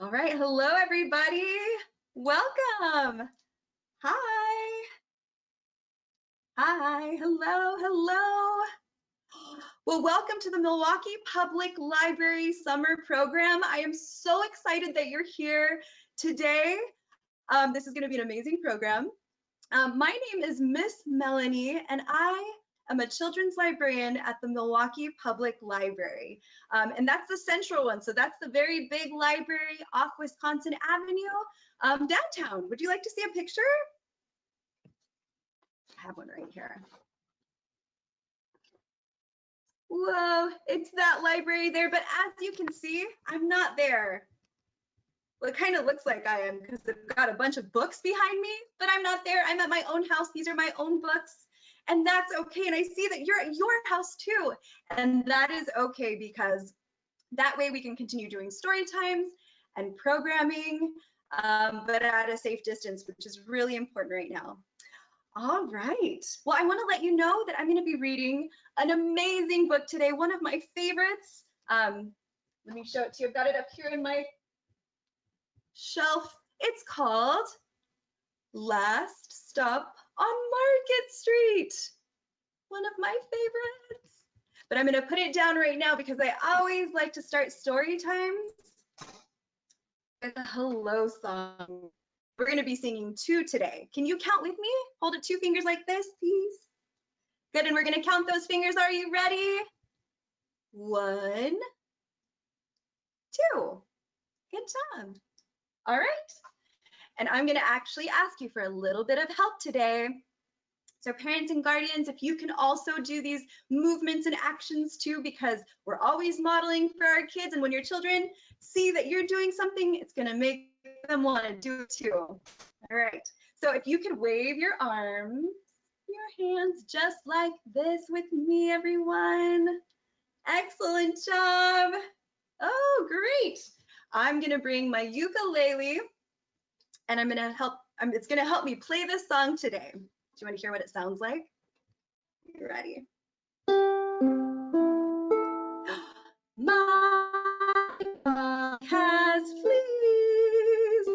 All right, hello everybody. Welcome. Hi. Hi, hello, hello. Well, welcome to the Milwaukee Public Library Summer Program. I am so excited that you're here today. This is going to be an amazing program. My name is Miss Melanie, and I am a children's librarian at the Milwaukee Public Library. And that's the central one. So that's the very big library off Wisconsin Avenue, downtown. Would you like to see a picture? I have one right here. Whoa, it's that library there, but as you can see, I'm not there. Well, it kind of looks like I am because I've got a bunch of books behind me, but I'm not there. I'm at my own house. These are my own books. And that's okay. And I see that you're at your house too. And that is okay because that way we can continue doing story times and programming, but at a safe distance, which is really important right now. All right. Well, I want to let you know that I'm going to be reading an amazing book today, one of my favorites. Let me show it to you. I've got it up here in my shelf. It's called Last Stop on Market Street, one of my favorites. But I'm going to put it down right now because I always like to start story times with a hello song. We're going to be singing 2 today. Can you count with me? Hold it 2 fingers like this, please. Good, and we're going to count those fingers. Are you ready? 1, 2. Good job. All right. And I'm going to actually ask you for a little bit of help today. So parents and guardians, if you can also do these movements and actions too, because we're always modeling for our kids. And when your children see that you're doing something, it's going to make them want to do it too. All right. So if you could wave your arms, your hands just like this with me, everyone. Excellent job. Oh, great. I'm going to bring my ukulele and I'm going to help. It's going to help me play this song today. Do you want to hear what it sounds like? You ready? My dog has fleas.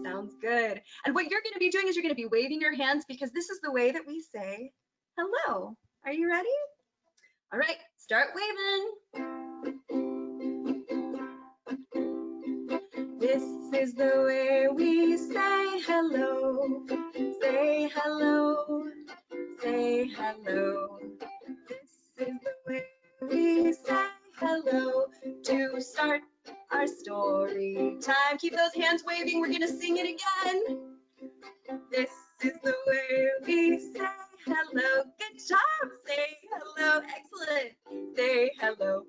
Sounds good. And what you're going to be doing is you're going to be waving your hands because this is the way that we say hello. Are you ready? All right, start waving. This is the way we say hello. Say hello. Say hello. This is the way we say hello to start our story time. Keep those hands waving. We're going to sing it again. This is the way we say hello. Good job. Say hello. Excellent. Say hello.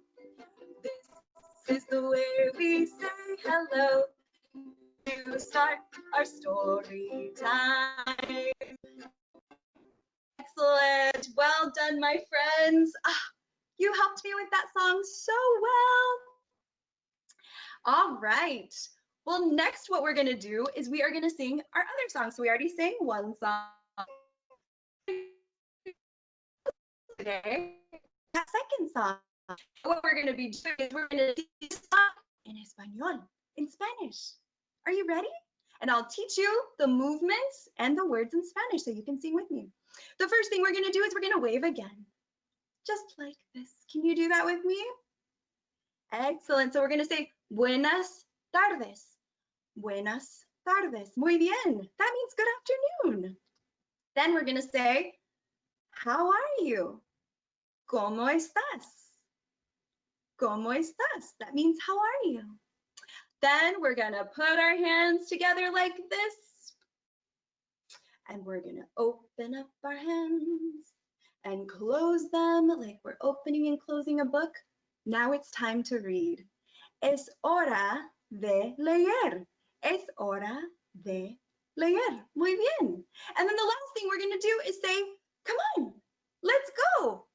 This is the way we say hello to start our story time. Excellent. Well done, my friends. You helped me with that song so well. All right. Well, next what we're going to do is we are going to sing our other song. So we already sang one song today. That second song. What we're going to be doing is we're going to sing this song in Espanol, in Spanish. Are you ready? And I'll teach you the movements and the words in Spanish so you can sing with me. The first thing we're going to do is we're going to wave again, just like this. Can you do that with me? Excellent. So we're going to say buenas tardes. Buenas tardes. Muy bien. That means good afternoon. Then we're going to say, how are you? ¿Cómo estás? ¿Cómo estás? That means how are you? Then we're going to put our hands together like this. And we're going to open up our hands and close them like we're opening and closing a book. Now it's time to read. Es hora de leer. Es hora de leer. Muy bien. And then the last thing we're going to do is say, come on, let's go.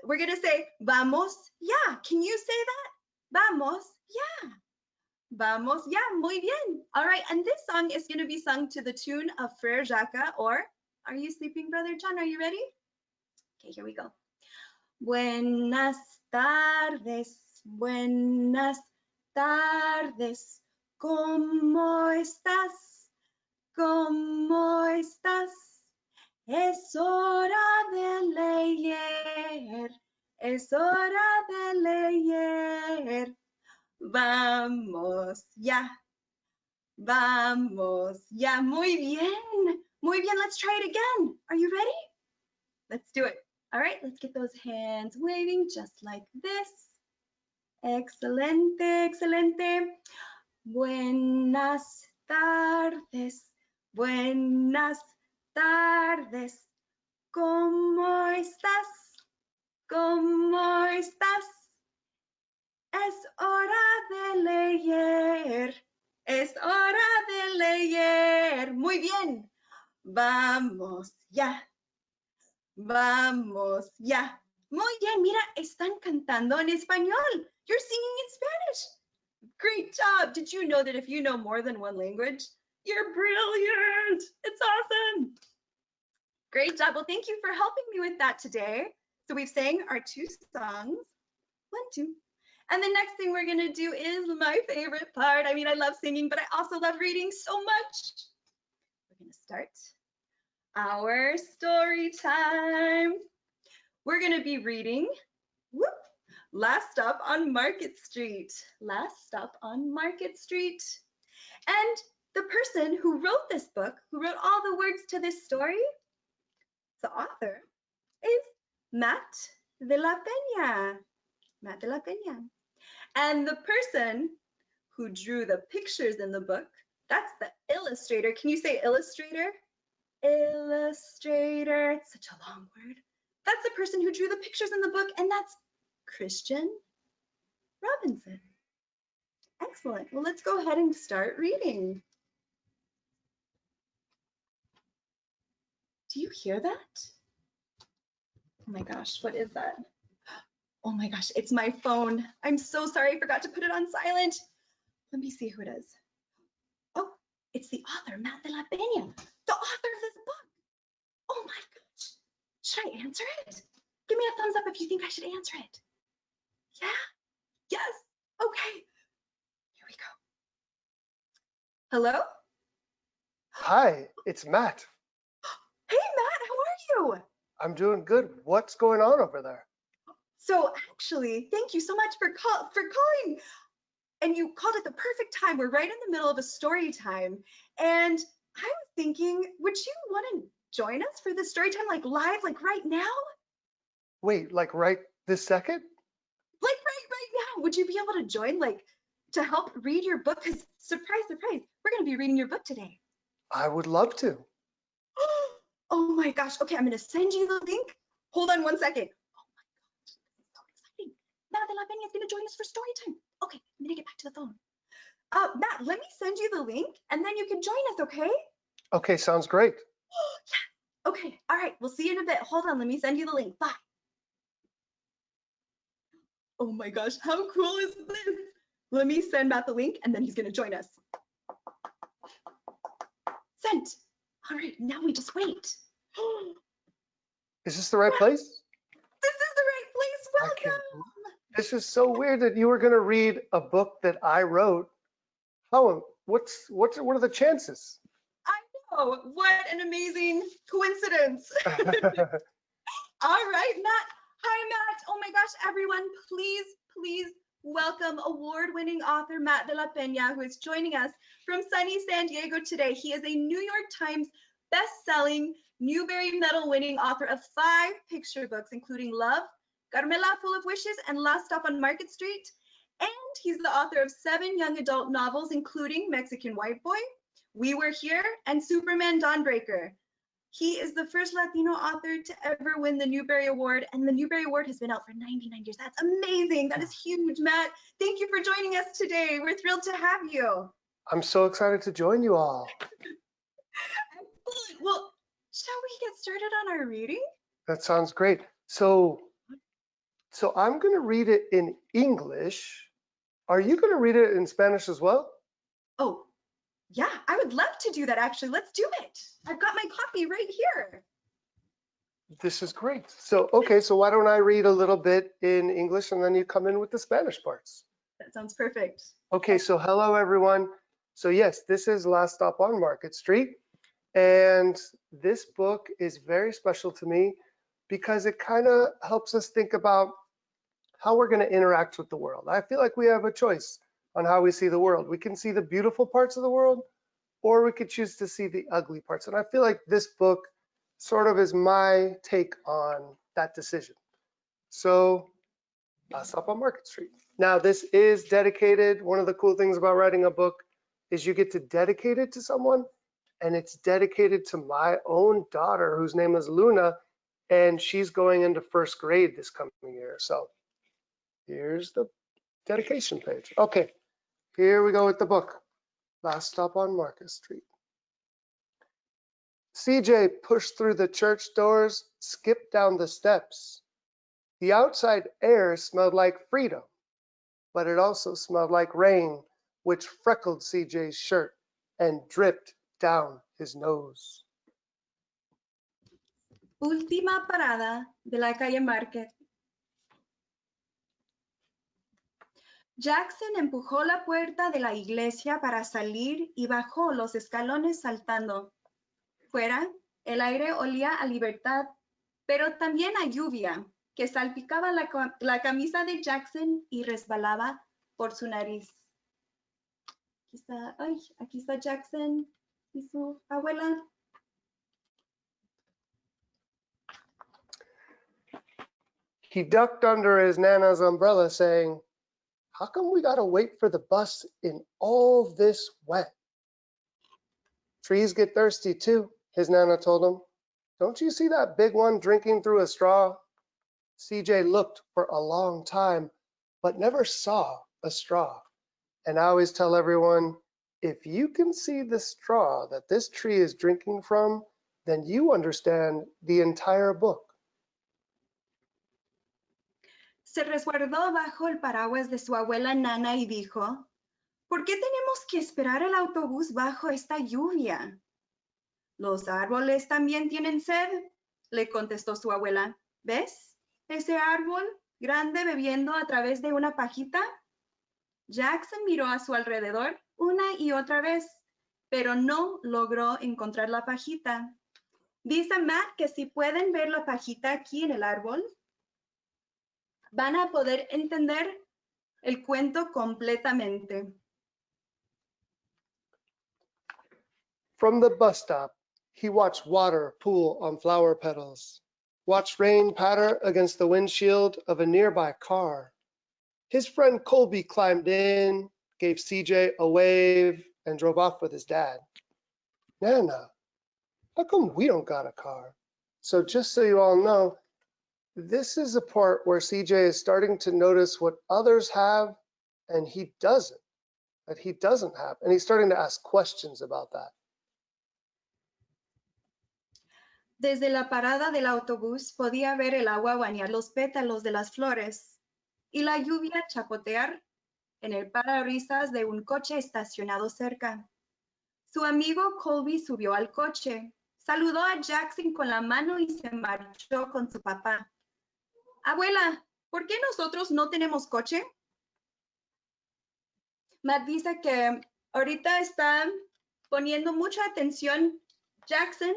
We're going to say, vamos ya. Can you say that? Vamos ya. Vamos ya. Muy bien. All right. And this song is going to be sung to the tune of Frere Jacques, or Are You Sleeping, Brother John? Are you ready? Okay, here we go. Buenas tardes. Buenas tardes. ¿Cómo estás? ¿Cómo estás? Es hora de leer. Es hora de leer. Vamos ya. Vamos ya. Muy bien. Muy bien. Let's try it again. Are you ready? Let's do it. All right, let's get those hands waving just like this. Excelente, excelente. Buenas tardes. Buenas tardes. ¿Cómo estás? ¿Cómo estás? Es hora de leer. Es hora de leer. Muy bien. Vamos ya. Vamos ya. Muy bien, mira, están cantando en español. You're singing in Spanish. Great job. Did you know that if you know more than one language, you're brilliant? It's awesome. Great job. Well, thank you for helping me with that today. So we've sang our 2 songs, 1, 2. And the next thing we're gonna do is my favorite part. I mean, I love singing, but I also love reading so much. We're gonna start our story time. We're gonna be reading, Last Stop on Market Street. Last Stop on Market Street. And the person who wrote this book, who wrote all the words to this story, the author, is Matt de la Peña. Matt de la Peña. And the person who drew the pictures in the book, that's the illustrator. Can you say illustrator? Illustrator. It's such a long word. That's the person who drew the pictures in the book, and that's Christian Robinson. Excellent. Well, let's go ahead and start reading. Do you hear that? Oh my gosh, what is that? Oh my gosh, it's my phone. I'm so sorry, I forgot to put it on silent. Let me see who it is. Oh, it's the author, Matt de la Peña, the author of this book. Oh my gosh. Should I answer it? Give me a thumbs up if you think I should answer it. Yeah? Yes? Okay. Here we go. Hello? Hi, it's Matt. Hey, Matt, how are you? I'm doing good. What's going on over there? So actually, thank you so much for calling. And you called at the perfect time. We're right in the middle of a story time. And I was thinking, would you want to join us for the story time, like live, like right now? Wait, like right this second? Like right now. Would you be able to join, like, to help read your book? Because surprise, surprise, we're going to be reading your book today. I would love to. Oh my gosh. Okay, I'm going to send you the link. Hold on one second. Oh my gosh, this is so exciting. Matt de la Peña is going to join us for story time. Okay, I'm going to get back to the phone. Matt, let me send you the link and then you can join us, okay? Okay, sounds great. Yeah. Okay, all right, we'll see you in a bit. Hold on, let me send you the link. Bye. Oh my gosh, how cool is this? Let me send Matt the link and then he's going to join us. Sent. All right, now we just wait. Is this the right place? This is the right place. Welcome. This is so weird that you were going to read a book that I wrote. How? What are the chances? I know. What an amazing coincidence. All right, Matt. Hi, Matt. Oh my gosh, everyone, please welcome award-winning author Matt de la Peña, who is joining us from sunny San Diego today. He is a New York Times best-selling, Newbery Medal-winning author of 5 picture books, including Love, Carmela Full of Wishes, and Last Stop on Market Street. And he's the author of 7 young adult novels, including Mexican White Boy, We Were Here, and Superman Dawnbreaker. He is the first Latino author to ever win the Newbery Award, and the Newbery Award has been out for 99 years. That's amazing. That is huge, Matt. Thank you for joining us today. We're thrilled to have you. I'm so excited to join you all. Excellent. Well, shall we get started on our reading? That sounds great. So I'm going to read it in English. Are you going to read it in Spanish as well? Oh, yeah, I would love to do that, actually. Let's do it. I've got my copy right here. This is great. So, okay, so why don't I read a little bit in English and then you come in with the Spanish parts? That sounds perfect. Okay, so hello, everyone. So yes, this is Last Stop on Market Street. And this book is very special to me because it kind of helps us think about how we're going to interact with the world. I feel like we have a choice on how we see the world. We can see the beautiful parts of the world, or we could choose to see the ugly parts. And I feel like this book sort of is my take on that decision. So Last Stop on Market Street. Now, this is dedicated. One of the cool things about writing a book is you get to dedicate it to someone, and it's dedicated to my own daughter, whose name is Luna, and she's going into first grade this coming year. So here's the dedication page. Okay, here we go with the book. Last Stop on Market Street. CJ pushed through the church doors, skipped down the steps. The outside air smelled like freedom, but it also smelled like rain, which freckled CJ's shirt and dripped down his nose. Última parada de la calle Market. Jackson empujó la puerta de la iglesia para salir y bajó los escalones saltando. Fuera, el aire olía a libertad, pero también a lluvia, que salpicaba la camisa de Jackson y resbalaba por su nariz. Aquí está Jackson y su abuela. He ducked under his Nana's umbrella, saying, "How come we gotta wait for the bus in all this wet?" "Trees get thirsty too," his Nana told him. "Don't you see that big one drinking through a straw?" CJ looked for a long time, but never saw a straw. And I always tell everyone, if you can see the straw that this tree is drinking from, then you understand the entire book. Se resguardó bajo el paraguas de su abuela Nana y dijo, ¿por qué tenemos que esperar el autobús bajo esta lluvia? ¿Los árboles también tienen sed?, le contestó su abuela. ¿Ves ese árbol grande bebiendo a través de una pajita? Jackson miró a su alrededor una y otra vez, pero no logró encontrar la pajita. Dice Matt que si pueden ver la pajita aquí en el árbol, van a poder entender el cuento completamente. From the bus stop, he watched water pool on flower petals, watched rain patter against the windshield of a nearby car. His friend Colby climbed in, gave CJ a wave, and drove off with his dad. "Nana, how come we don't got a car?" So just so you all know, this is a part where CJ is starting to notice what others have and he doesn't have. And he's starting to ask questions about that. Desde la parada del autobús podía ver el agua bañar los pétalos de las flores y la lluvia chapotear en el parabrisas de un coche estacionado cerca. Su amigo Colby subió al coche, saludó a Jackson con la mano y se marchó con su papá. Abuela, ¿por qué nosotros no tenemos coche? Matt dice que ahorita está poniendo mucha atención Jackson,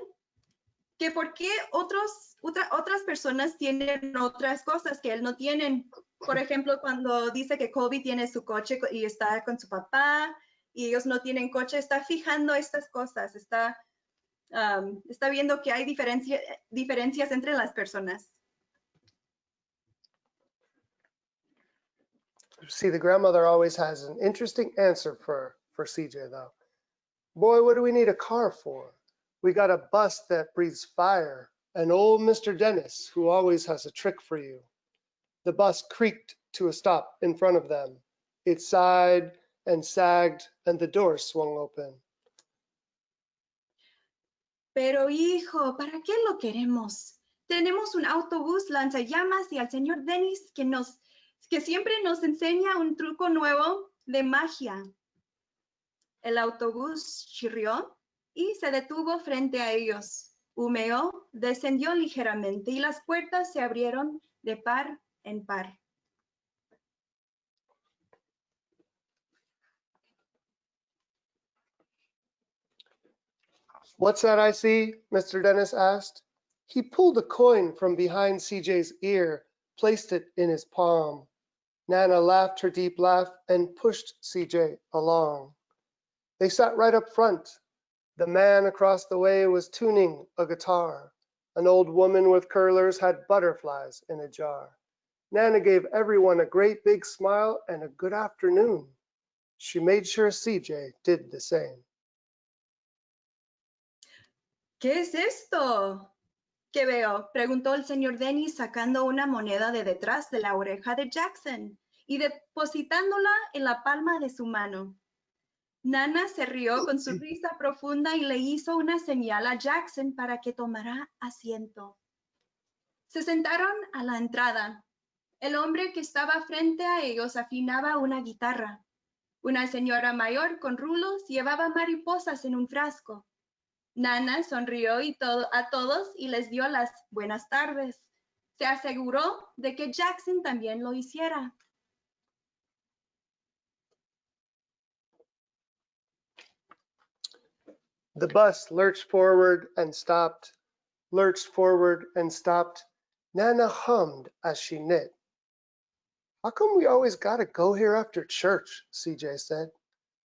que por qué otras personas tienen otras cosas que él no tiene. Por ejemplo, cuando dice que Colby tiene su coche y está con su papá y ellos no tienen coche, está fijando estas cosas, está viendo que hay diferencias entre las personas. See, the grandmother always has an interesting answer for CJ though. "Boy, what do we need a car for? We got a bus that breathes fire, and old Mr. Dennis, who always has a trick for you." The bus creaked to a stop in front of them. It sighed and sagged, and the door swung open. Pero hijo, ¿para qué lo queremos? Tenemos un autobús lanzallamas y al señor Dennis que siempre nos enseña un truco nuevo de magia. El autobús chirrió y se detuvo frente a ellos. Humeó, descendió ligeramente y las puertas se abrieron de par en par. What's that I see? Mr. Dennis asked. He pulled a coin from behind CJ's ear, placed it in his palm. Nana laughed her deep laugh and pushed CJ along. They sat right up front. The man across the way was tuning a guitar. An old woman with curlers had butterflies in a jar. Nana gave everyone a great big smile and a good afternoon. She made sure CJ did the same. ¿Qué es esto? ¿Qué veo? Preguntó el señor Dennis sacando una moneda de detrás de la oreja de Jackson y depositándola en la palma de su mano. Nana se rió con su risa profunda y le hizo una señal a Jackson para que tomara asiento. Se sentaron a la entrada. El hombre que estaba frente a ellos afinaba una guitarra. Una señora mayor con rulos llevaba mariposas en un frasco. Nana sonrió a todos y les dio las buenas tardes. Se aseguró de que Jackson también lo hiciera. The bus lurched forward and stopped, lurched forward and stopped. Nana hummed as she knit. How come we always gotta go here after church? CJ said.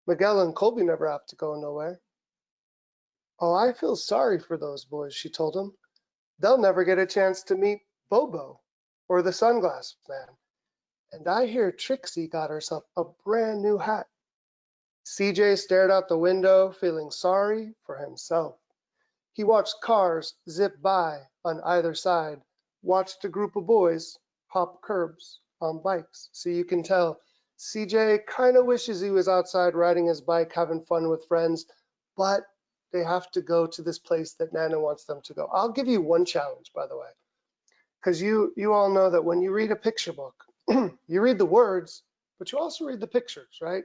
Miguel and Colby never have to go nowhere. Oh, I feel sorry for those boys, she told him. They'll never get a chance to meet Bobo or the sunglass man. And I hear Trixie got herself a brand new hat. CJ stared out the window, feeling sorry for himself. He watched cars zip by on either side, watched a group of boys hop curbs on bikes. So you can tell CJ kind of wishes he was outside riding his bike, having fun with friends, but they have to go to this place that Nana wants them to go. I'll give you one challenge, by the way, because you all know that when you read a picture book, you read the words, but you also read the pictures, right?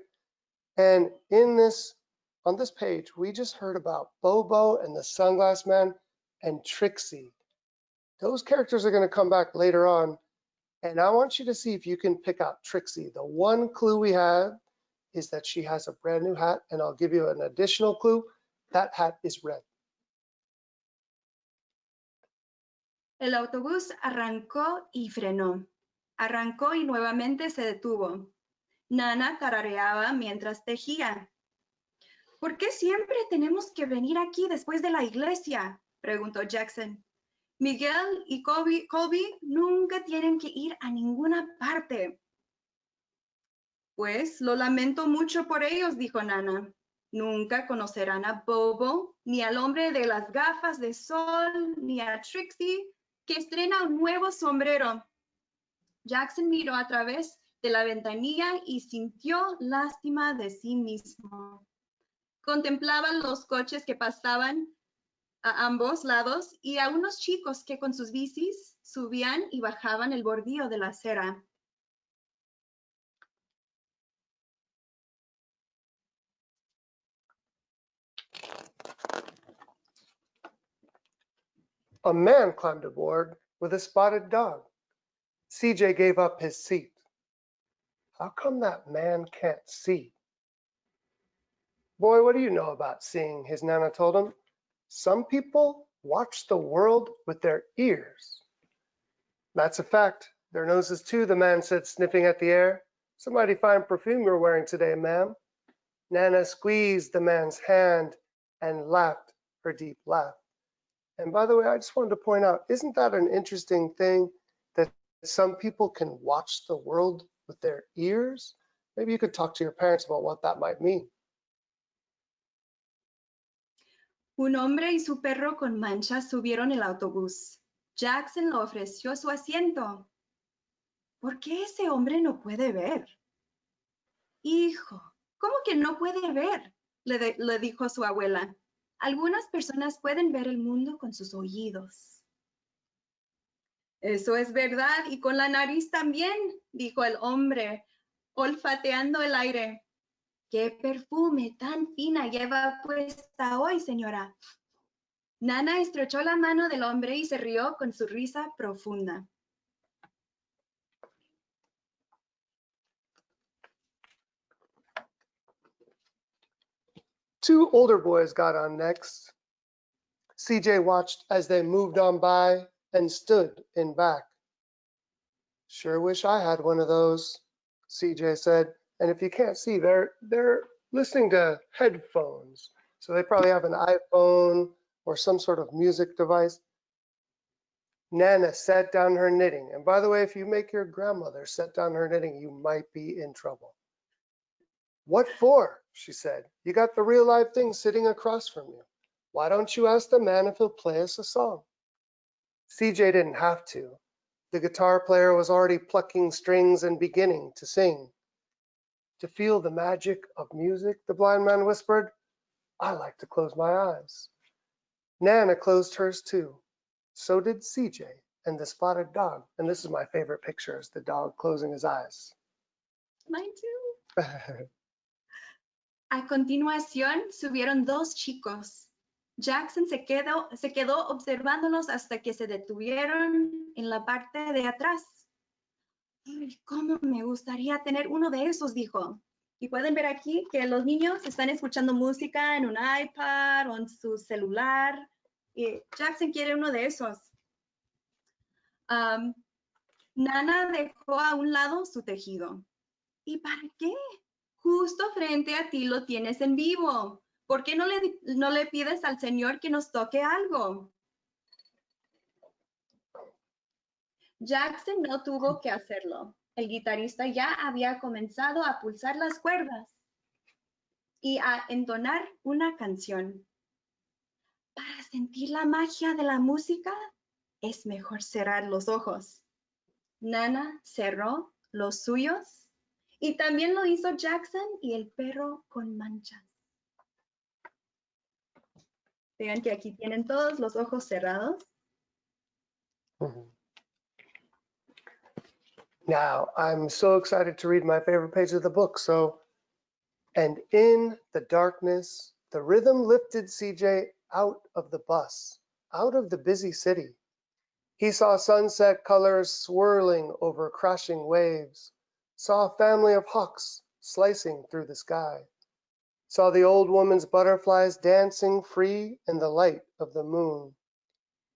And on this page, we just heard about Bobo and the Sunglass Man and Trixie. Those characters are going to come back later on. And I want you to see if you can pick out Trixie. The one clue we have is that she has a brand new hat. And I'll give you an additional clue. That hat is red. El autobús arrancó y frenó. Arrancó y nuevamente se detuvo. Nana tarareaba mientras tejía. ¿Por qué siempre tenemos que venir aquí después de la iglesia? Preguntó Jackson. Miguel y Colby nunca tienen que ir a ninguna parte. Pues lo lamento mucho por ellos, dijo Nana. Nunca conocerán a Bobo, ni al hombre de las gafas de sol, ni a Trixie, que estrena un nuevo sombrero. Jackson miró a través de la ventanilla y sintió lástima de sí mismo. Contemplaba los coches que pasaban a ambos lados y a unos chicos que con sus bicis subían y bajaban el bordillo de la acera. A man climbed aboard with a spotted dog. CJ gave up his seat. How come that man can't see? Boy, what do you know about seeing? His Nana told him. Some people watch the world with their ears. That's a fact. Their noses too, the man said, sniffing at the air. Some mighty fine perfume you're wearing today, ma'am. Nana squeezed the man's hand and laughed her deep laugh. And by the way, I just wanted to point out, isn't that an interesting thing that some people can watch the world with their ears? Maybe you could talk to your parents about what that might mean. Un hombre y su perro con manchas subieron el autobús. Jackson le ofreció su asiento. ¿Por qué ese hombre no puede ver? Hijo, ¿cómo que no puede ver? Le dijo su abuela. Algunas personas pueden ver el mundo con sus oídos. Eso es verdad, y con la nariz también, dijo el hombre, olfateando el aire. ¿Qué perfume tan fina lleva puesta hoy, señora? Nana estrechó la mano del hombre y se rió con su risa profunda. Two older boys got on next. CJ watched as they moved on by and stood in back. Sure wish I had one of those, CJ said. And if you can't see, they're listening to headphones. So they probably have an iPhone or some sort of music device. Nana set down her knitting. And by the way, if you make your grandmother set down her knitting, you might be in trouble. What for? She said. You got the real live thing sitting across from you. Why don't you ask the man if he'll play us a song? CJ didn't have to. The guitar player was already plucking strings and beginning to sing. To feel the magic of music, the blind man whispered, I like to close my eyes. Nana closed hers too. So did CJ and the spotted dog. And this is my favorite picture, is the dog closing his eyes. Mine too. A continuación subieron dos chicos. Jackson se quedó observándolos hasta que se detuvieron en la parte de atrás. Ay, cómo me gustaría tener uno de esos, dijo. Y pueden ver aquí que los niños están escuchando música en un iPad o en su celular. Y Jackson quiere uno de esos. Nana dejó a un lado su tejido. ¿Y para qué? Justo frente a ti lo tienes en vivo. ¿Por qué no le pides al Señor que nos toque algo? Jackson no tuvo que hacerlo. El guitarrista ya había comenzado a pulsar las cuerdas y a entonar una canción. Para sentir la magia de la música, es mejor cerrar los ojos. Nana cerró los suyos y también lo hizo Jackson y el perro con manchas. Vean que aquí tienen todos los ojos cerrados. Now, I'm so excited to read my favorite page of the book. And in the darkness, the rhythm lifted CJ out of the bus, out of the busy city. He saw sunset colors swirling over crashing waves, saw a family of hawks slicing through the sky, saw the old woman's butterflies dancing free in the light of the moon.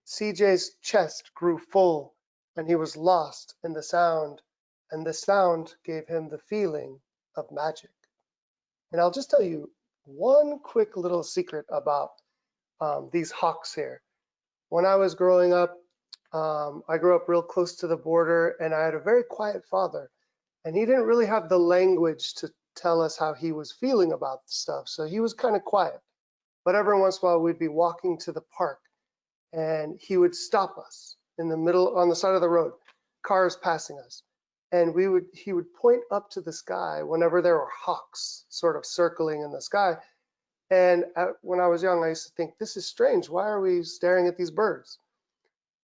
CJ's chest grew full, and he was lost in the sound, and the sound gave him the feeling of magic. And I'll just tell you one quick little secret about these hawks here. When I was growing up, I grew up real close to the border, and I had a very quiet father, and he didn't really have the language to tell us how he was feeling about stuff. So he was kind of quiet. But every once in a while, we'd be walking to the park, and he would stop us in the middle, on the side of the road, cars passing us. And he would point up to the sky whenever there were hawks sort of circling in the sky. And when I was young, I used to think, this is strange. Why are we staring at these birds?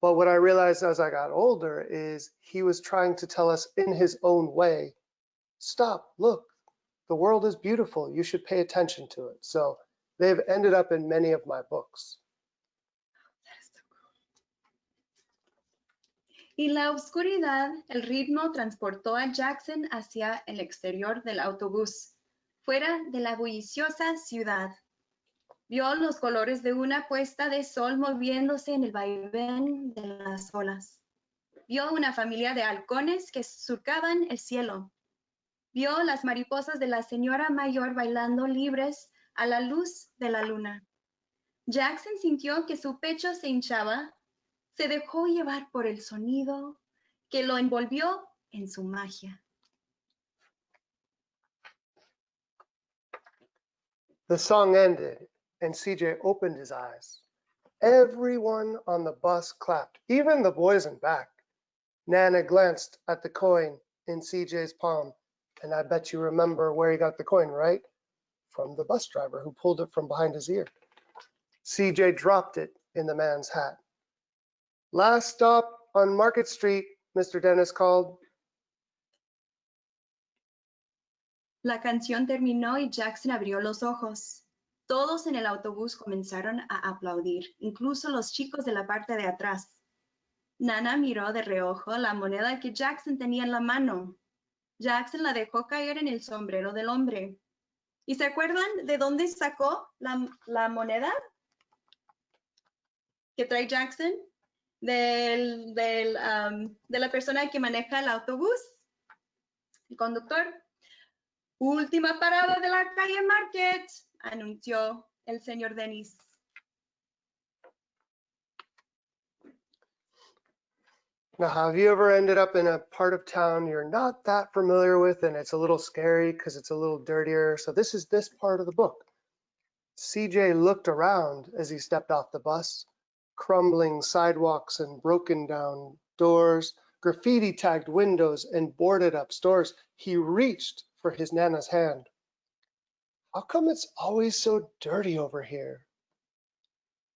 But what I realized as I got older is he was trying to tell us in his own way, stop, look, the world is beautiful. You should pay attention to it. So they've ended up in many of my books. Y la oscuridad, el ritmo transportó a Jackson hacia el exterior del autobús, fuera de la bulliciosa ciudad. Vio los colores de una puesta de sol moviéndose en el vaivén de las olas. Vio una familia de halcones que surcaban el cielo. Vio las mariposas de la señora mayor bailando libres a la luz de la luna. Jackson sintió que su pecho se hinchaba. Se dejó llevar por el sonido que lo envolvió en su magia. The song ended, and CJ opened his eyes. Everyone on the bus clapped, even the boys in back. Nana glanced at the coin in CJ's palm, and I bet you remember where he got the coin, right? From the bus driver who pulled it from behind his ear. CJ dropped it in the man's hat. Last stop on Market Street, Mr. Dennis called. La canción terminó y Jackson abrió los ojos. Todos en el autobús comenzaron a aplaudir, incluso los chicos de la parte de atrás. Nana miró de reojo la moneda que Jackson tenía en la mano. Jackson la dejó caer en el sombrero del hombre. ¿Y se acuerdan de dónde sacó la moneda? que trae Jackson de la persona que maneja el autobús, el conductor. Última parada de la calle Market, anunció el señor Dennis. Now, have you ever ended up in a part of town you're not that familiar with and it's a little scary because it's a little dirtier? So this is this part of the book. CJ looked around as he stepped off the bus. Crumbling sidewalks and broken down doors, graffiti tagged windows and boarded up stores. He reached for his Nana's hand. How come it's always so dirty over here?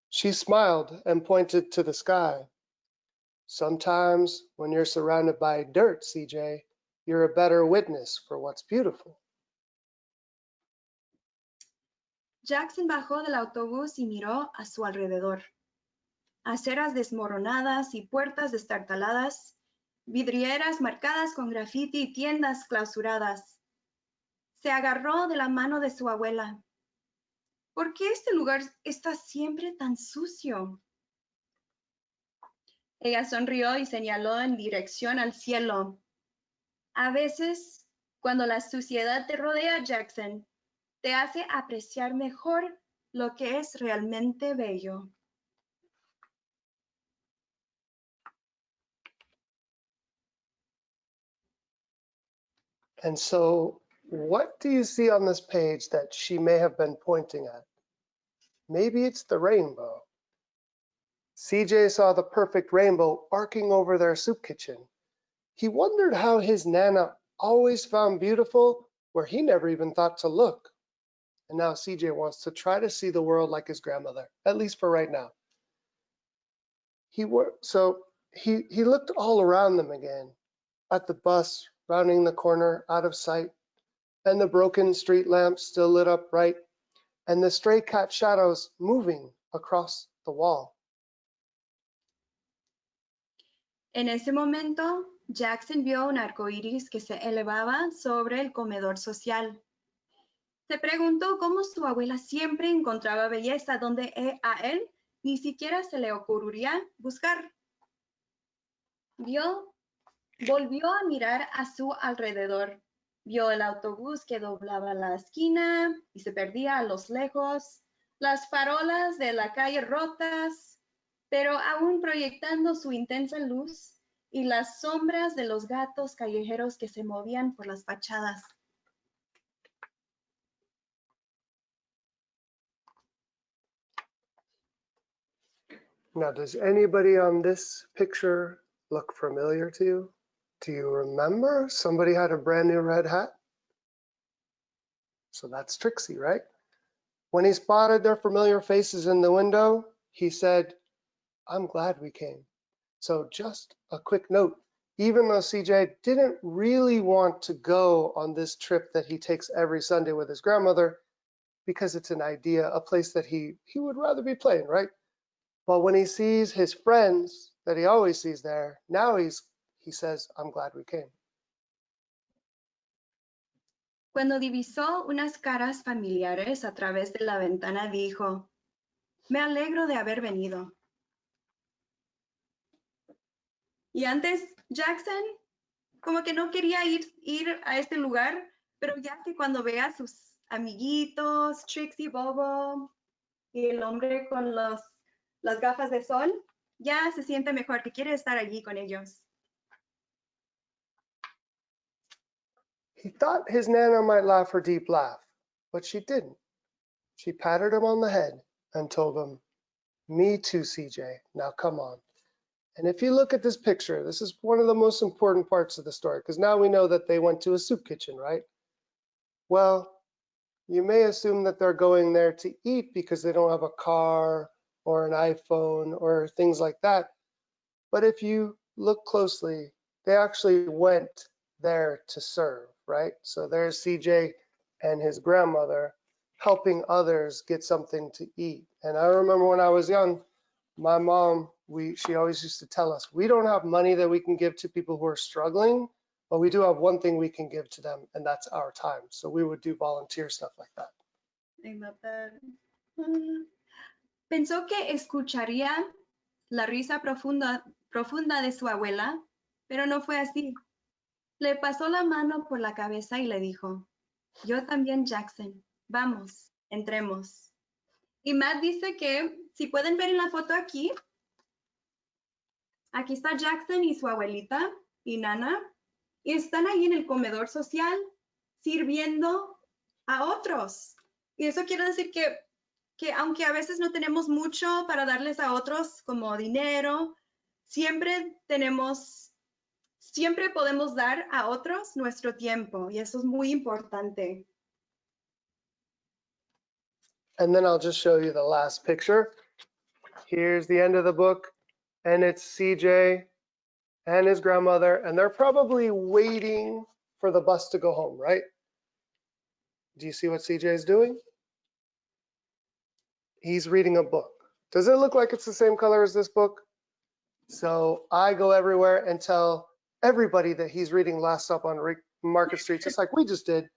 She smiled and pointed to the sky. Sometimes when you're surrounded by dirt, CJ, you're a better witness for what's beautiful. Jackson bajó del autobús y miró a su alrededor. Aceras desmoronadas y puertas destartaladas, vidrieras marcadas con grafiti y tiendas clausuradas. Se agarró de la mano de su abuela. ¿Por qué este lugar está siempre tan sucio? Ella sonrió y señaló en dirección al cielo. A veces, cuando la suciedad te rodea, Jackson, te hace apreciar mejor lo que es realmente bello. And so, what do you see on this page that she may have been pointing at? Maybe it's the rainbow. CJ saw the perfect rainbow arcing over their soup kitchen. He wondered how his Nana always found beautiful where he never even thought to look. And now CJ wants to try to see the world like his grandmother, at least for right now. He looked all around them again, at the bus rounding the corner out of sight, and the broken street lamps still lit up bright, and the stray cat shadows moving across the wall. En ese momento, Jackson vio un arco iris que se elevaba sobre el comedor social. Se preguntó cómo su abuela siempre encontraba belleza donde a él ni siquiera se le ocurriría buscar. Volvió a mirar a su alrededor. Vio el autobús que doblaba la esquina y se perdía a lo lejos, las farolas de la calle rotas, pero aún proyectando su intensa luz, y las sombras de los gatos callejeros que se movían por las fachadas. Now, does anybody on this picture look familiar to you? Do you remember somebody had a brand new red hat? So that's Trixie, right? When he spotted their familiar faces in the window, he said, "I'm glad we came." So just a quick note, even though CJ didn't really want to go on this trip that he takes every Sunday with his grandmother, because it's an idea, a place that he would rather be playing, right? But when he sees his friends that he always sees there, now he says, "I'm glad we came." Cuando divisó unas caras familiares a través de la ventana, dijo, "Me alegro de haber venido." Y antes, Jackson como que no quería ir a este lugar, pero ya que cuando ve a sus amiguitos, Trixie, Bobo y el hombre con las gafas de sol, ya se siente mejor, que quiere estar allí con ellos. He thought his Nana might laugh her deep laugh, but she didn't. She patted him on the head and told him, "Me too, CJ. Now come on." And if you look at this picture, this is one of the most important parts of the story, because now we know that they went to a soup kitchen, right? Well, you may assume that they're going there to eat because they don't have a car or an iPhone or things like that. But if you look closely, they actually went there to serve, right? So there's CJ and his grandmother helping others get something to eat. And I remember when I was young, my mom, she always used to tell us, we don't have money that we can give to people who are struggling, but we do have one thing we can give to them, and that's our time. So we would do volunteer stuff like that. I love that. Pensó que escucharía la risa profunda de su abuela, pero no fue así. Le pasó la mano por la cabeza y le dijo, yo también, Jackson, vamos, entremos. Y Matt dice que, si pueden ver en la foto aquí, aquí está Jackson y su abuelita y Nana, y están ahí en el comedor social sirviendo a otros. Y eso quiere decir que aunque a veces no tenemos mucho para darles a otros como dinero, siempre podemos dar a otros nuestro tiempo y eso es muy importante. And then I'll just show you the last picture. Here's the end of the book, and it's CJ and his grandmother, and they're probably waiting for the bus to go home, right? Do you see what CJ is doing? He's reading a book. Does it look like it's the same color as this book? So I go everywhere and tell everybody that he's reading Last Stop on Market Street, just like we just did.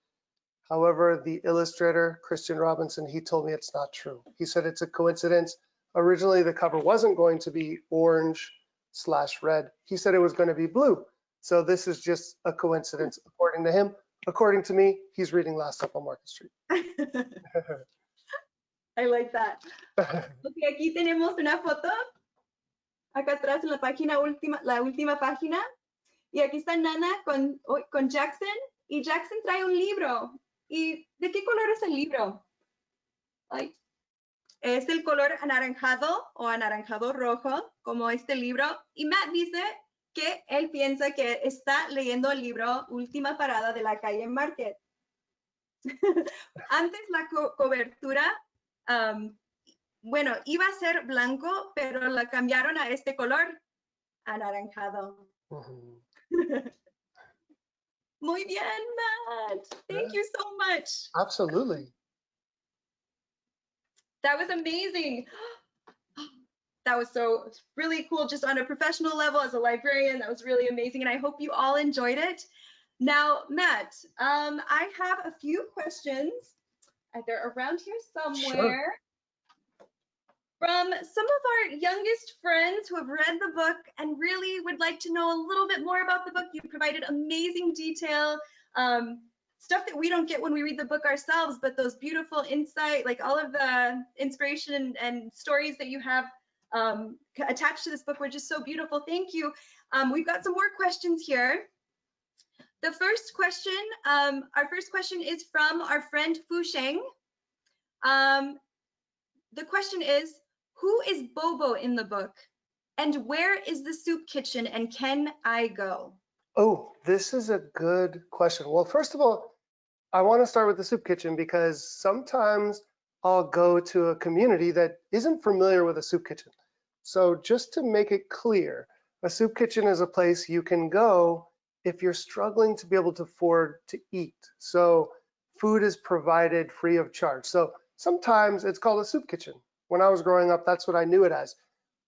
However, the illustrator, Christian Robinson, he told me it's not true. He said it's a coincidence. Originally, the cover wasn't going to be orange/red. He said it was going to be blue. So this is just a coincidence, according to him. According to me, he's reading Last Stop on Market Street. I like that. Okay, aquí tenemos una foto, acá atrás en la última página, y aquí está Nana con Jackson, y Jackson trae un libro. ¿Y de qué color es el libro? Ay, es el color anaranjado o anaranjado rojo, como este libro, y Matt dice que él piensa que está leyendo el libro Última Parada de la Calle Market. Antes la cobertura, bueno, iba a ser blanco, pero la cambiaron a este color, anaranjado. Muy bien, Matt. Thank you so much. Absolutely. That was amazing. That was so really cool, just on a professional level as a librarian. That was really amazing, and I hope you all enjoyed it. Now, Matt, I have a few questions. They're around here somewhere. Sure. From some of our youngest friends who have read the book and really would like to know a little bit more about the book. You provided amazing detail, stuff that we don't get when we read the book ourselves, but those beautiful insight, like all of the inspiration and stories that you have attached to this book were just so beautiful. Thank you. We've got some more questions here. The first question, our first question is from our friend Fu Sheng. The question is, who is Bobo in the book? And where is the soup kitchen and can I go? Oh, this is a good question. Well, first of all, I want to start with the soup kitchen because sometimes I'll go to a community that isn't familiar with a soup kitchen. So just to make it clear, a soup kitchen is a place you can go if you're struggling to be able to afford to eat. So food is provided free of charge. So sometimes it's called a soup kitchen. When I was growing up, that's what I knew it as.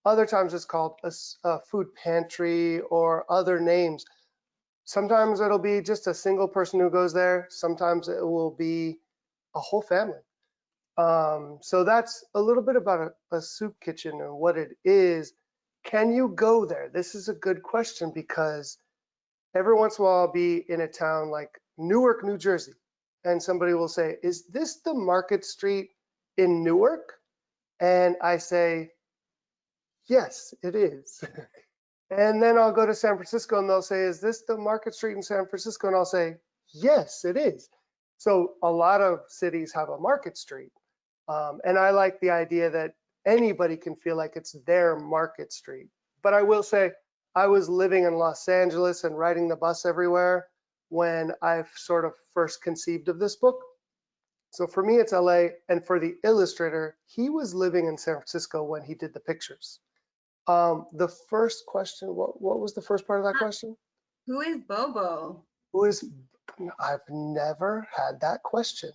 Other times it's called a food pantry or other names. Sometimes it'll be just a single person who goes there. Sometimes it will be a whole family. So that's a little bit about a soup kitchen and what it is. Can you go there? This is a good question because every once in a while I'll be in a town like Newark, New Jersey, and somebody will say, is this the Market Street in Newark? And I say, yes, it is. And then I'll go to San Francisco and they'll say, is this the Market Street in San Francisco? And I'll say, yes, it is. So a lot of cities have a Market Street. And I like the idea that anybody can feel like it's their Market Street. But I will say, I was living in Los Angeles and riding the bus everywhere when I sort of first conceived of this book. So for me, it's LA, and for the illustrator, he was living in San Francisco when he did the pictures. The first question, what was the first part of that question? Who is Bobo? I've never had that question.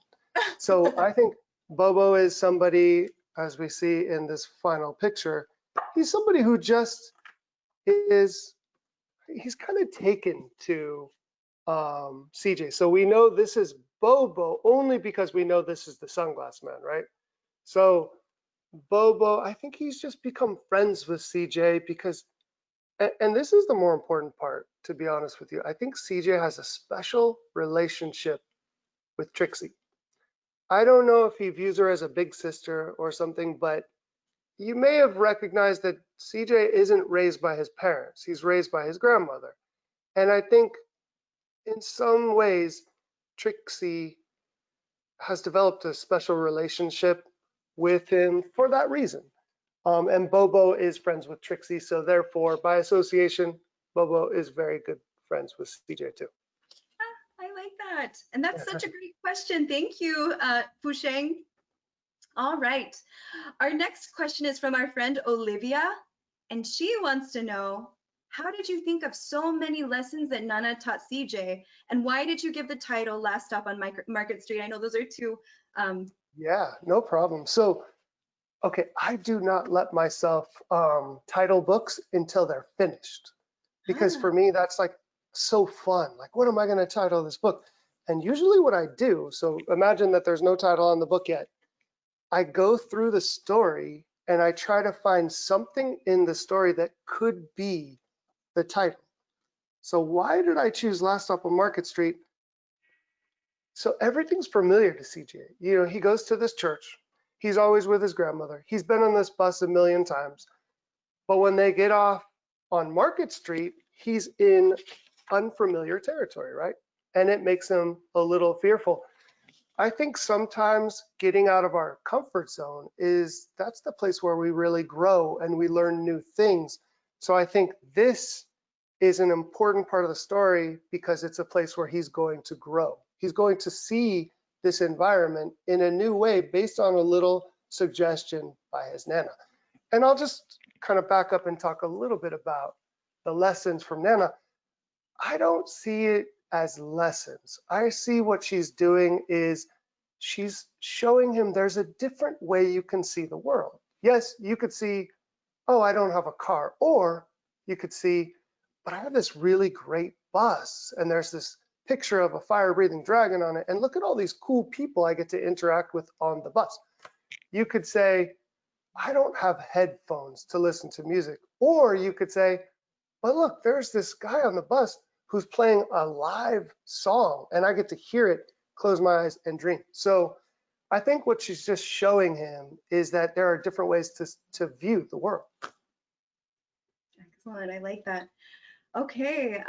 So I think Bobo is somebody, as we see in this final picture, he's somebody who just he's kind of taken to CJ. So we know this is Bobo only because we know this is the sunglass man, right? So Bobo, I think he's just become friends with CJ because, and this is the more important part, to be honest with you. I think CJ has a special relationship with Trixie. I don't know if he views her as a big sister or something, but you may have recognized that CJ isn't raised by his parents. He's raised by his grandmother. And I think in some ways, Trixie has developed a special relationship with him for that reason. And Bobo is friends with Trixie, so therefore, by association, Bobo is very good friends with CJ too. I like that. And that's such a great question. Thank you, Fusheng. All right. Our next question is from our friend Olivia, and she wants to know, how did you think of so many lessons that Nana taught CJ, and why did you give the title Last Stop on Market Street? I know those are two. Yeah, no problem. So, okay, I do not let myself title books until they're finished, because for me, that's like so fun. Like, what am I going to title this book? And usually what I do, so imagine that there's no title on the book yet. I go through the story and I try to find something in the story that could be the title. So why did I choose Last Stop on Market Street? So everything's familiar to CJ. You know, he goes to this church. He's always with his grandmother. He's been on this bus a million times. But when they get off on Market Street, he's in unfamiliar territory, right? And it makes him a little fearful. I think sometimes getting out of our comfort zone that's the place where we really grow and we learn new things. So I think this is an important part of the story because it's a place where he's going to grow. He's going to see this environment in a new way based on a little suggestion by his Nana. And I'll just kind of back up and talk a little bit about the lessons from Nana. I don't see it as lessons. I see what she's doing is she's showing him there's a different way you can see the world. Yes, you could see, oh, I don't have a car. Or you could see, but I have this really great bus and there's this picture of a fire-breathing dragon on it. And look at all these cool people I get to interact with on the bus. You could say, I don't have headphones to listen to music. Or you could say, but look, there's this guy on the bus who's playing a live song and I get to hear it, close my eyes and dream. So I think what she's just showing him is that there are different ways to view the world. Excellent, I like that. Okay,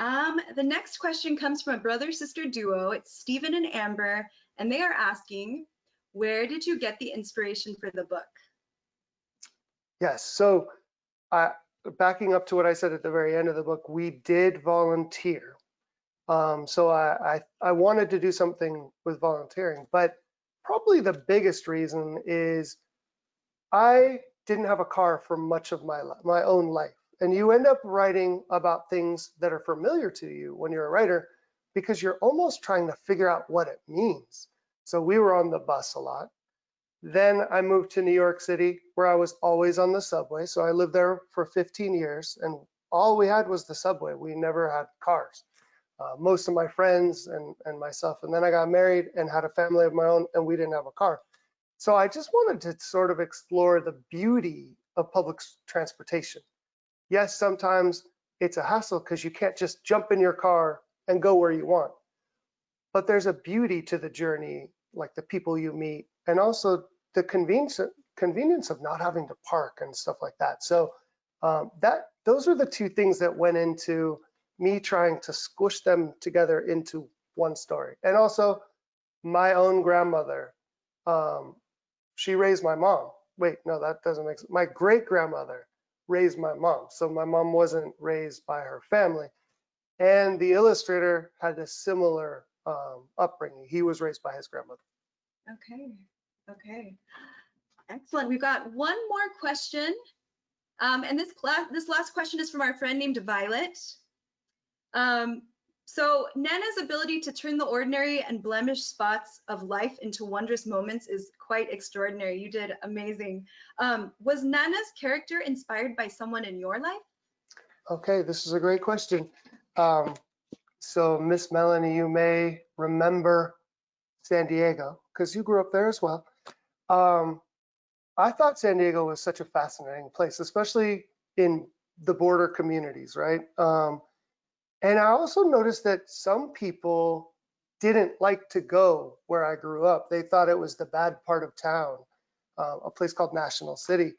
the next question comes from a brother-sister duo. It's Stephen and Amber, and they are asking, where did you get the inspiration for the book? Yes, so backing up to what I said at the very end of the book, we did volunteer. So I wanted to do something with volunteering, but probably the biggest reason is I didn't have a car for much of my own life. And you end up writing about things that are familiar to you when you're a writer because you're almost trying to figure out what it means. So we were on the bus a lot. Then I moved to New York City where I was always on the subway. So I lived there for 15 years and all we had was the subway. We never had cars. Most of my friends and myself. And then I got married and had a family of my own and we didn't have a car. So I just wanted to sort of explore the beauty of public transportation. Yes, sometimes it's a hassle because you can't just jump in your car and go where you want. But there's a beauty to the journey, like the people you meet, and also the convenience of not having to park and stuff like that. So those are the two things that went into me trying to squish them together into one story. And also my own grandmother, she raised my mom. Wait, no, that doesn't make sense. My great grandmother raised my mom. So my mom wasn't raised by her family. And the illustrator had a similar upbringing. He was raised by his grandmother. Okay. Excellent. We've got one more question. And this last question is from our friend named Violet. So Nana's ability to turn the ordinary and blemished spots of life into wondrous moments is quite extraordinary. You did amazing. Was Nana's character inspired by someone in your life? Okay, this is a great question. So Miss Melanie, you may remember San Diego because you grew up there as well. I thought San Diego was such a fascinating place, especially in the border communities, right? And I also noticed that some people didn't like to go where I grew up. They thought it was the bad part of town, a place called National City.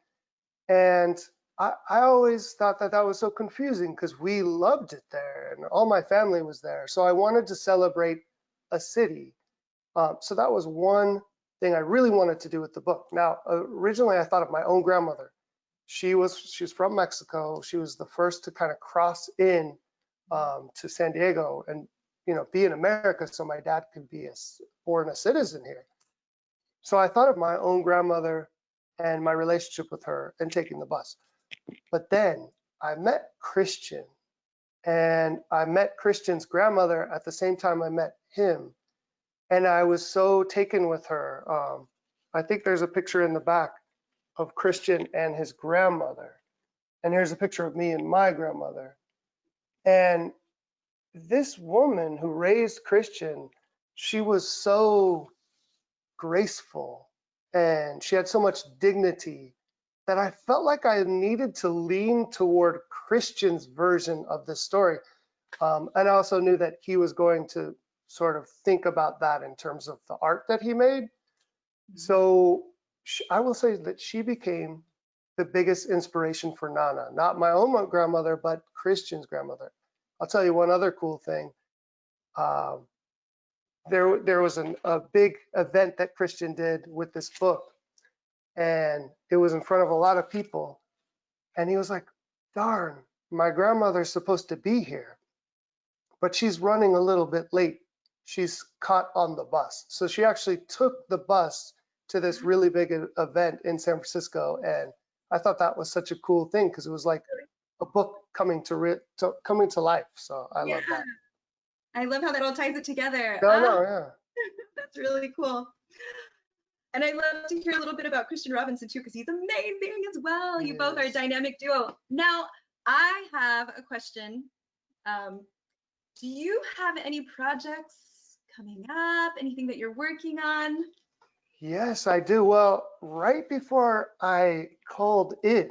And I always thought that that was so confusing because we loved it there and all my family was there. So I wanted to celebrate a city. So that was one thing I really wanted to do with the book. Now, originally I thought of my own grandmother. She's from Mexico. She was the first to kind of cross in to San Diego and, you know, be in America so my dad could be born a citizen here. So I thought of my own grandmother and my relationship with her and taking the bus. But then I met Christian, and I met Christian's grandmother at the same time I met him. And I was so taken with her. I think there's a picture in the back of Christian and his grandmother. And here's a picture of me and my grandmother. And this woman who raised Christian, she was so graceful and she had so much dignity that I felt like I needed to lean toward Christian's version of this story. And I also knew that he was going to sort of think about that in terms of the art that he made. So I will say that she became the biggest inspiration for Nana, not my own grandmother, but Christian's grandmother. I'll tell you one other cool thing. There was a big event that Christian did with this book, and it was in front of a lot of people. And he was like, darn, my grandmother's supposed to be here, but she's running a little bit late. She's caught on the bus. So she actually took the bus to this really big event in San Francisco. And I thought that was such a cool thing because it was like a book coming to life. So I love that. I love how that all ties it together. Yeah. That's really cool. And I love to hear a little bit about Christian Robinson too, because he's amazing as well. You both are a dynamic duo. Now, I have a question. Do you have any projects coming up? Anything that you're working on? Yes, I do. Well, right before I called in,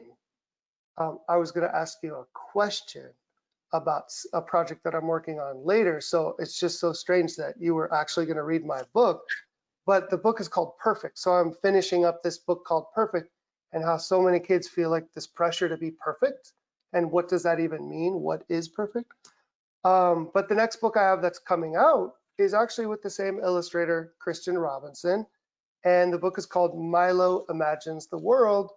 I was going to ask you a question about a project that I'm working on later. So it's just so strange that you were actually going to read my book. But the book is called Perfect. So I'm finishing up this book called Perfect, and how so many kids feel like this pressure to be perfect. And what does that even mean? What is perfect? But the next book I have that's coming out is actually with the same illustrator, Christian Robinson. And the book is called Milo Imagines the World.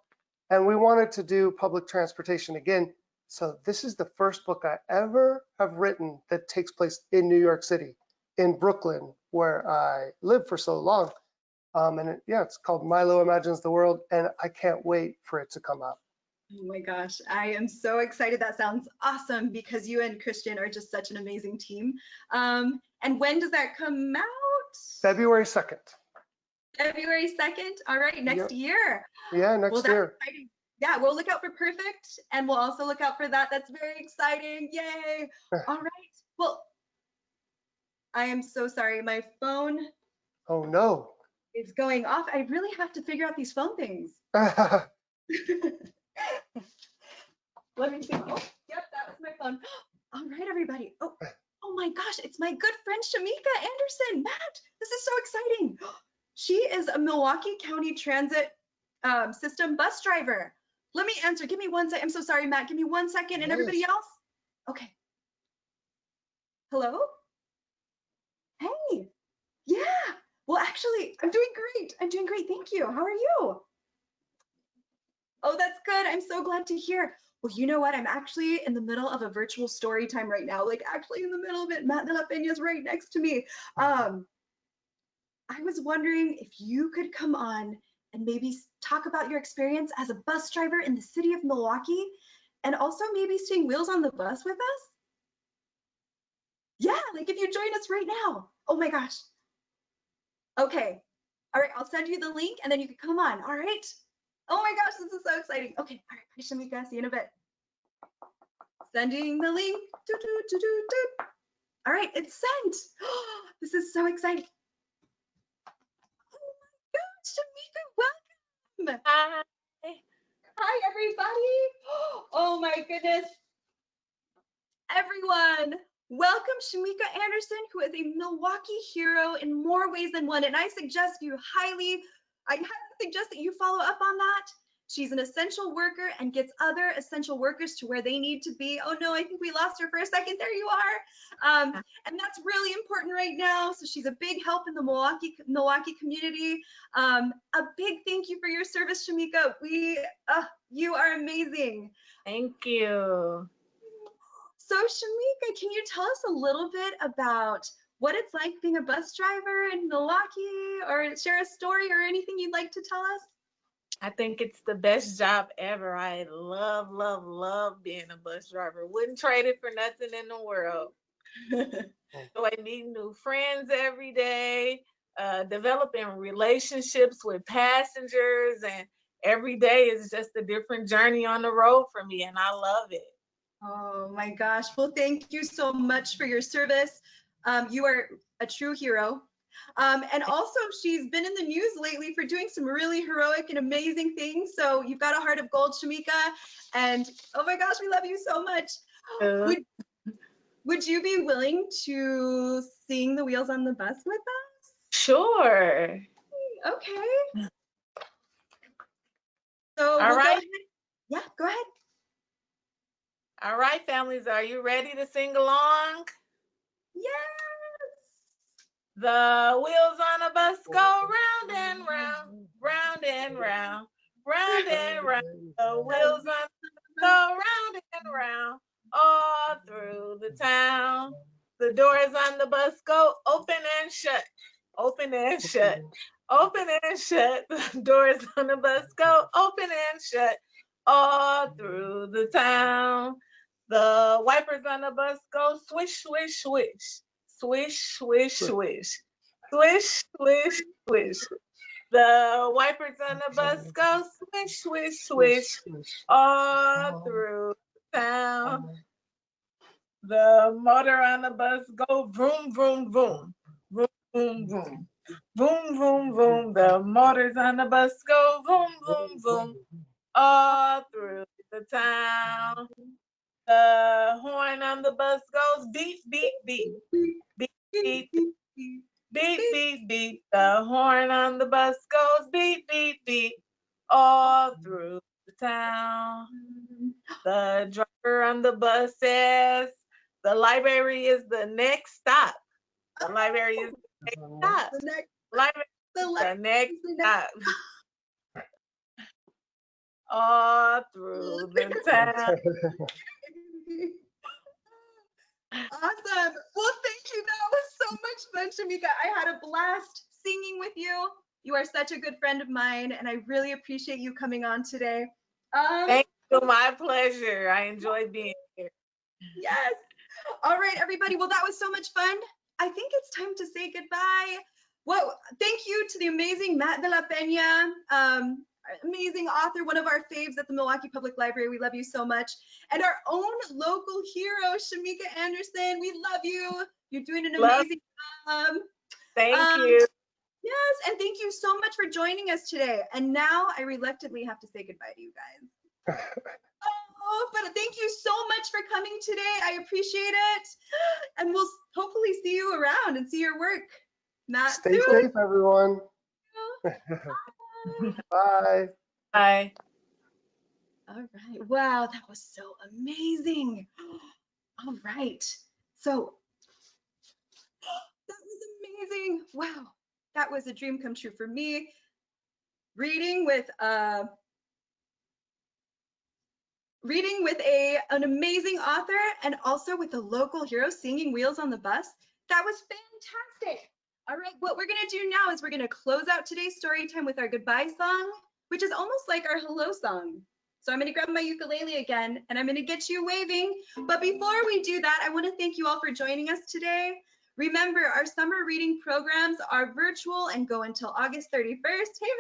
And we wanted to do public transportation again. So this is the first book I ever have written that takes place in New York City, in Brooklyn, where I lived for so long. It's called Milo Imagines the World, and I can't wait for it to come out. Oh my gosh, I am so excited. That sounds awesome because you and Christian are just such an amazing team. And when does that come out? February 2nd. February 2nd. All right, next year. Yeah, next year. Exciting. Yeah, we'll look out for Perfect, and we'll also look out for that. That's very exciting. Yay. All right. Well, I am so sorry. My phone Oh no. is going off. I really have to figure out these phone things. Let me see. Oh, yep, that was my phone. All right, everybody. Oh my gosh, it's my good friend Shamika Anderson. Matt, this is so exciting. She is a Milwaukee County Transit System bus driver. Let me answer. Give me 1 second. I'm so sorry, Matt. Give me 1 second. And everybody else? Okay. Hello? Hey. Yeah. Well, actually, I'm doing great. I'm doing great. Thank you. How are you? Oh, that's good. I'm so glad to hear. Well, you know what? I'm actually in the middle of a virtual story time right now, like actually in the middle of it. Matt de la Peña is right next to me. I was wondering if you could come on and maybe talk about your experience as a bus driver in the city of Milwaukee, and also maybe seeing Wheels on the Bus with us. Yeah, like if you join us right now. Oh my gosh. Okay. All right, I'll send you the link and then you can come on. All right. Oh my gosh, this is so exciting. Okay, all right, bye, Shamika. See you in a bit. Sending the link. All right, it's sent. This is so exciting. Oh my gosh, Shamika, Hi. Hi, everybody. Oh my goodness. Everyone, welcome Shamika Anderson, who is a Milwaukee hero in more ways than one. And I highly suggest that you follow up on that. She's an essential worker and gets other essential workers to where they need to be. Oh no, I think we lost her for a second. There you are. And that's really important right now. So she's a big help in the Milwaukee community. A big thank you for your service, Shamika. You are amazing. Thank you. So Shamika, can you tell us a little bit about what it's like being a bus driver in Milwaukee, or share a story or anything you'd like to tell us? I think it's the best job ever. I love, love, love being a bus driver. Wouldn't trade it for nothing in the world. So I meet new friends every day, developing relationships with passengers, and every day is just a different journey on the road for me, and I love it. Oh my gosh. Well, thank you so much for your service. You are a true hero. And also, she's been in the news lately for doing some really heroic and amazing things. So you've got a heart of gold, Shamika. And oh my gosh, we love you so much. Would you be willing to sing the Wheels on the Bus with us? Sure. Okay. So All we'll right. go ahead. Yeah, go ahead. All right, families, are you ready to sing along? Yes. The wheels on a bus go round and round, round and round, round and round. The wheels on the bus go round and round, all through the town. The doors on the bus go open and shut, open and shut, open and shut. The doors on the bus go open and shut, all through the town. The wipers on the bus go swish, swish, swish, swish, swish, swish, swish, swish, swish. The wipers on the bus go swish, swish, swish, all through town. The motor on the bus go vroom, vroom, vroom, vroom, vroom, vroom, vroom, vroom, vroom. The motors on the bus go vroom, vroom, vroom, all through the town. The horn on the bus goes beep, beep, beep, beep, beep, beep, beep, beep, beep. The horn on the bus goes beep, beep, beep, all through the town. The driver on the bus says, the library is the next stop. The library is the next stop. The library is the next stop. All through the town. Awesome. Well, thank you. That was so much fun, Shamika. I had a blast singing with you. You are such a good friend of mine, and I really appreciate you coming on today. Thank you. My pleasure. I enjoyed being here. Yes. All right, everybody. Well, that was so much fun. I think it's time to say goodbye. Well, thank you to the amazing Matt de la Peña, amazing author, one of our faves at the Milwaukee Public Library. We love you so much. And our own local hero, Shamika Anderson. We love you. You're doing an amazing job. Thank you. Yes, and thank you so much for joining us today. And now I reluctantly have to say goodbye to you guys. Oh, but thank you so much for coming today. I appreciate it. And we'll hopefully see you around and see your work. Matt, stay safe, everyone. Bye. Bye. All right. Wow, that was so amazing. All right. So that was amazing. Wow. That was a dream come true for me. Reading with an amazing author, and also with a local hero singing Wheels on the Bus. That was fantastic. All right, what we're gonna do now is we're gonna close out today's story time with our goodbye song, which is almost like our hello song. So I'm gonna grab my ukulele again, and I'm gonna get you waving. But before we do that, I wanna thank you all for joining us today. Remember, our summer reading programs are virtual and go until August 31st. Hey,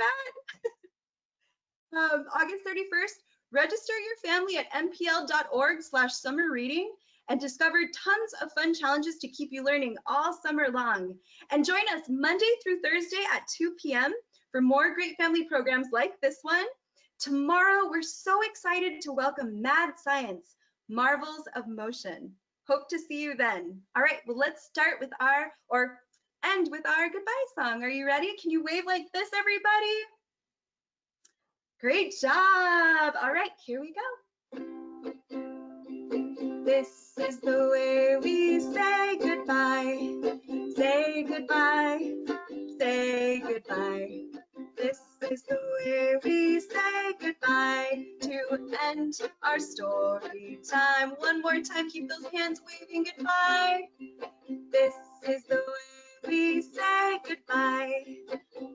Matt. August 31st. Register your family at mpl.org/summer reading and discover tons of fun challenges to keep you learning all summer long. And join us Monday through Thursday at 2 p.m. for more great family programs like this one. Tomorrow, we're so excited to welcome Mad Science, Marvels of Motion. Hope to see you then. All right, well, let's start with end with our goodbye song. Are you ready? Can you wave like this, everybody? Great job. All right, here we go. This is the way we say goodbye. Say goodbye. Say goodbye. This is the way we say goodbye to end our story time. One more time, keep those hands waving goodbye. This is the way we say goodbye.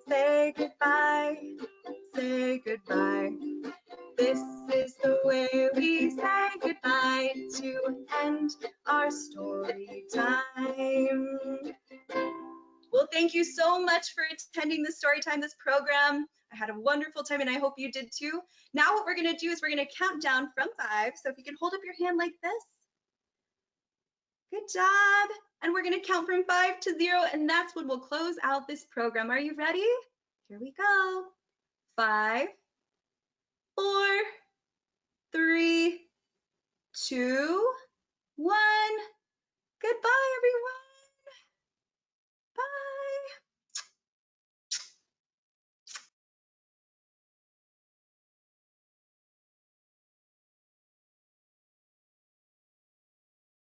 Say goodbye. Say goodbye. This is the way we say goodbye to end our story time. Well, thank you so much for attending the story time, this program. I had a wonderful time and I hope you did too. Now what we're gonna do is we're gonna count down from 5. So if you can hold up your hand like this. Good job. And we're gonna count from 5 to 0 and that's when we'll close out this program. Are you ready? Here we go. 5, 4, 3, 2, 1. Goodbye, everyone.